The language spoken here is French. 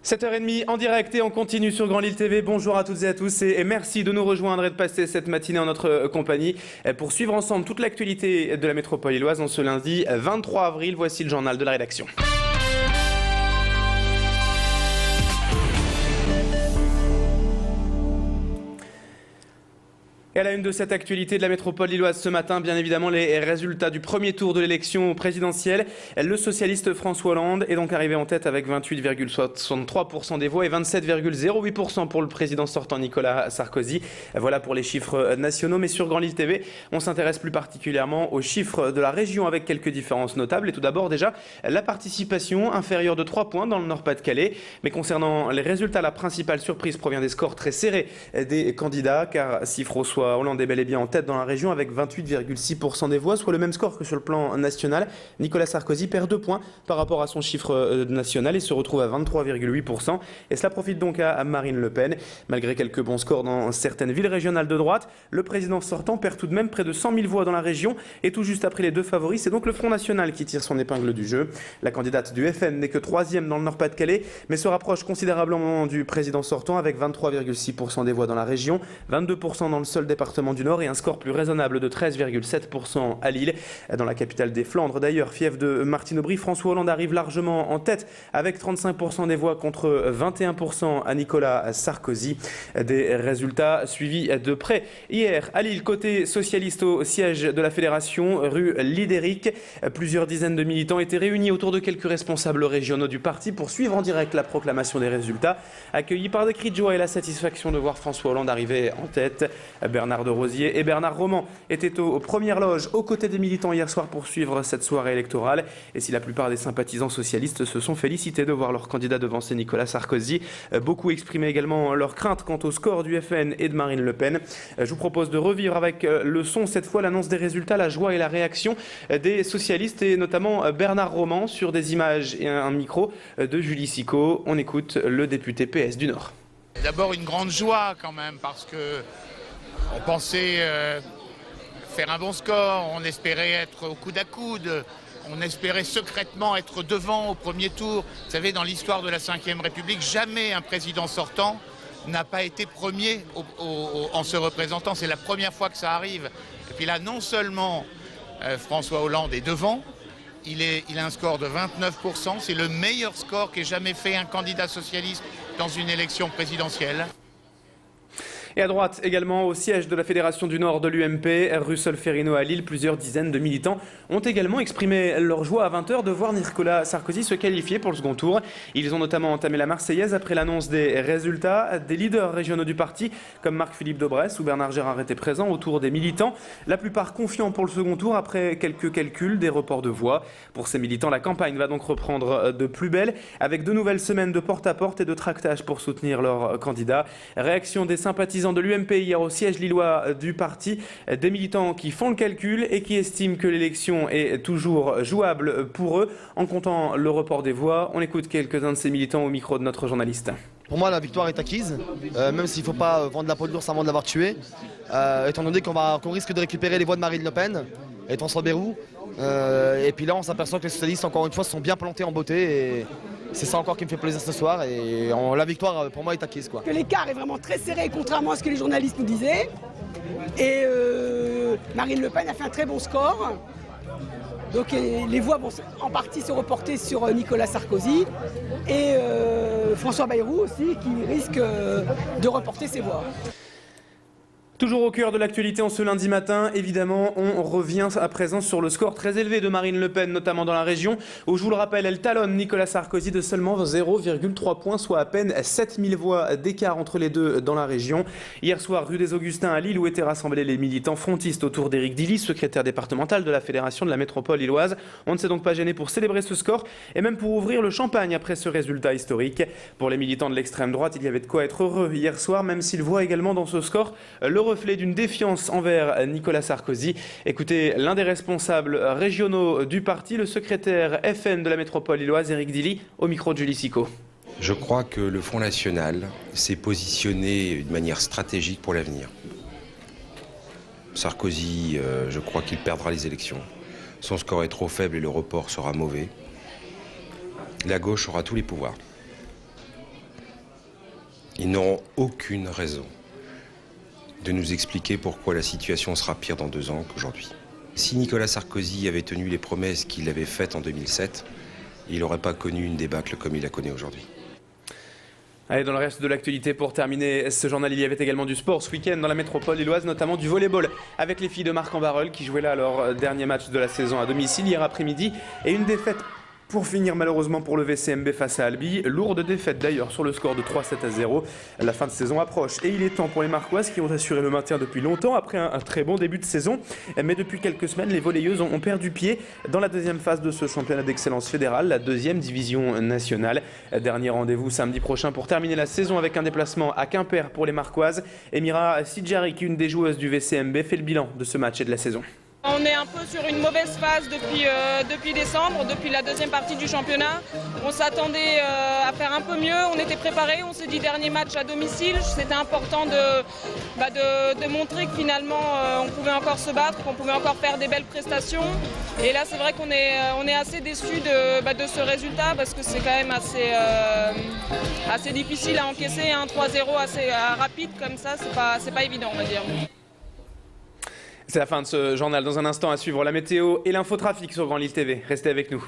7h30 en direct et en continu sur Grand Lille TV. Bonjour à toutes et à tous et merci de nous rejoindre et de passer cette matinée en notre compagnie pour suivre ensemble toute l'actualité de la métropole lilloise en ce lundi 23 avril. Voici le journal de la rédaction. Et à la une de cette actualité de la métropole lilloise ce matin, bien évidemment, les résultats du premier tour de l'élection présidentielle. Le socialiste François Hollande est donc arrivé en tête avec 28,63% des voix et 27,08% pour le président sortant Nicolas Sarkozy. Voilà pour les chiffres nationaux. Mais sur Grand Lille TV, on s'intéresse plus particulièrement aux chiffres de la région avec quelques différences notables. Et tout d'abord, déjà, la participation inférieure de 3 points dans le Nord-Pas-de-Calais. Mais concernant les résultats, la principale surprise provient des scores très serrés des candidats, car si François Hollande est bel et bien en tête dans la région avec 28,6% des voix, soit le même score que sur le plan national. Nicolas Sarkozy perd 2 points par rapport à son chiffre national et se retrouve à 23,8%. Et cela profite donc à Marine Le Pen. Malgré quelques bons scores dans certaines villes régionales de droite, le président sortant perd tout de même près de 100 000 voix dans la région. Et tout juste après les deux favoris, c'est donc le Front National qui tire son épingle du jeu. La candidate du FN n'est que 3e dans le Nord-Pas-de-Calais, mais se rapproche considérablement du président sortant avec 23,6% des voix dans la région, 22% dans le seul département du Nord et un score plus raisonnable de 13,7% à Lille. Dans la capitale des Flandres d'ailleurs, fief de Martine Aubry, François Hollande arrive largement en tête avec 35% des voix contre 21% à Nicolas Sarkozy. Des résultats suivis de près. Hier, à Lille, côté socialiste au siège de la Fédération, rue Lidéric, plusieurs dizaines de militants étaient réunis autour de quelques responsables régionaux du parti pour suivre en direct la proclamation des résultats, accueillis par des cris de joie et la satisfaction de voir François Hollande arriver en tête. Bernard de Rosier et Bernard Roman étaient aux premières loges aux côtés des militants hier soir pour suivre cette soirée électorale. Et si la plupart des sympathisants socialistes se sont félicités de voir leur candidat devancer Nicolas Sarkozy, beaucoup exprimaient également leur crainte quant au score du FN et de Marine Le Pen. Je vous propose de revivre avec le son cette fois l'annonce des résultats, la joie et la réaction des socialistes et notamment Bernard Roman sur des images et un micro de Julie Sicot. On écoute le député PS du Nord. D'abord une grande joie quand même parce que on pensait faire un bon score, on espérait être au coude à coude, on espérait secrètement être devant au premier tour. Vous savez, dans l'histoire de la Ve République, jamais un président sortant n'a pas été premier en se représentant. C'est la première fois que ça arrive. Et puis là, non seulement François Hollande est devant, il a un score de 29%, c'est le meilleur score qu'ait jamais fait un candidat socialiste dans une élection présidentielle. Et à droite également, au siège de la Fédération du Nord de l'UMP, rue Solferino à Lille, plusieurs dizaines de militants ont également exprimé leur joie à 20h de voir Nicolas Sarkozy se qualifier pour le second tour. Ils ont notamment entamé la Marseillaise après l'annonce des résultats. Des leaders régionaux du parti, comme Marc-Philippe Daubresse ou Bernard Gérard, étaient présents autour des militants. La plupart confiants pour le second tour après quelques calculs des reports de voix. Pour ces militants, la campagne va donc reprendre de plus belle avec de nouvelles semaines de porte-à-porte et de tractage pour soutenir leurs candidats. Réaction des sympathisants de l'UMP hier au siège lillois du parti, des militants qui font le calcul et qui estiment que l'élection est toujours jouable pour eux en comptant le report des voix. On écoute quelques-uns de ces militants au micro de notre journaliste. Pour moi, la victoire est acquise, même s'il ne faut pas vendre la peau de l'ours avant de l'avoir tué, étant donné qu'on risque de récupérer les voix de Marine Le Pen et de François Bayrou. Et puis là, on s'aperçoit que les socialistes, encore une fois, se sont bien plantés en beauté. Et c'est ça encore qui me fait plaisir ce soir. Et la victoire, pour moi, est acquise, quoi. L'écart est vraiment très serré, contrairement à ce que les journalistes nous disaient. Et Marine Le Pen a fait un très bon score. Donc les voix vont en partie se reporter sur Nicolas Sarkozy et François Bayrou aussi, qui risque de reporter ses voix. Toujours au cœur de l'actualité en ce lundi matin, évidemment, on revient à présent sur le score très élevé de Marine Le Pen, notamment dans la région, où je vous le rappelle, elle talonne Nicolas Sarkozy de seulement 0,3 points, soit à peine 7000 voix d'écart entre les deux dans la région. Hier soir, rue des Augustins à Lille, où étaient rassemblés les militants frontistes autour d'Éric Dilly, secrétaire départemental de la Fédération de la métropole lilloise. On ne s'est donc pas gêné pour célébrer ce score et même pour ouvrir le champagne après ce résultat historique. Pour les militants de l'extrême droite, il y avait de quoi être heureux hier soir, même s'ils voient également dans ce score le reflet d'une défiance envers Nicolas Sarkozy. Écoutez l'un des responsables régionaux du parti, le secrétaire FN de la métropole lilloise, Éric Dilly, au micro de Julie Sicot. Je crois que le Front National s'est positionné de manière stratégique pour l'avenir. Sarkozy, je crois qu'il perdra les élections. Son score est trop faible et le report sera mauvais. La gauche aura tous les pouvoirs. Ils n'auront aucune raison de nous expliquer pourquoi la situation sera pire dans 2 ans qu'aujourd'hui. Si Nicolas Sarkozy avait tenu les promesses qu'il avait faites en 2007, il n'aurait pas connu une débâcle comme il la connaît aujourd'hui. Allez, dans le reste de l'actualité, pour terminer ce journal, il y avait également du sport ce week-end dans la métropole lilloise, notamment du volleyball, avec les filles de Marc-en-Barœul qui jouaient là leur dernier match de la saison à domicile hier après-midi, et une défaite pour finir malheureusement pour le VCMB face à Albi. Lourde défaite d'ailleurs sur le score de 3-7-0. La fin de saison approche et il est temps pour les Marquoises qui ont assuré le maintien depuis longtemps après un très bon début de saison. Mais depuis quelques semaines, les volleyeuses ont perdu pied dans la deuxième phase de ce championnat d'excellence fédérale, la 2e division nationale. Dernier rendez-vous samedi prochain pour terminer la saison avec un déplacement à Quimper pour les Marquoises. Emira Sidjarik, une des joueuses du VCMB, fait le bilan de ce match et de la saison. On est un peu sur une mauvaise phase depuis décembre, depuis la deuxième partie du championnat. On s'attendait à faire un peu mieux, on était préparés, on s'est dit dernier match à domicile. C'était important de montrer que finalement on pouvait encore se battre, qu'on pouvait encore faire des belles prestations. Et là c'est vrai qu'on est assez déçus de ce résultat parce que c'est quand même assez difficile à encaisser, un 3-0 assez rapide comme ça, c'est pas évident on va dire. C'est la fin de ce journal. Dans un instant à suivre la météo et l'infotrafic sur Grand Lille TV. Restez avec nous.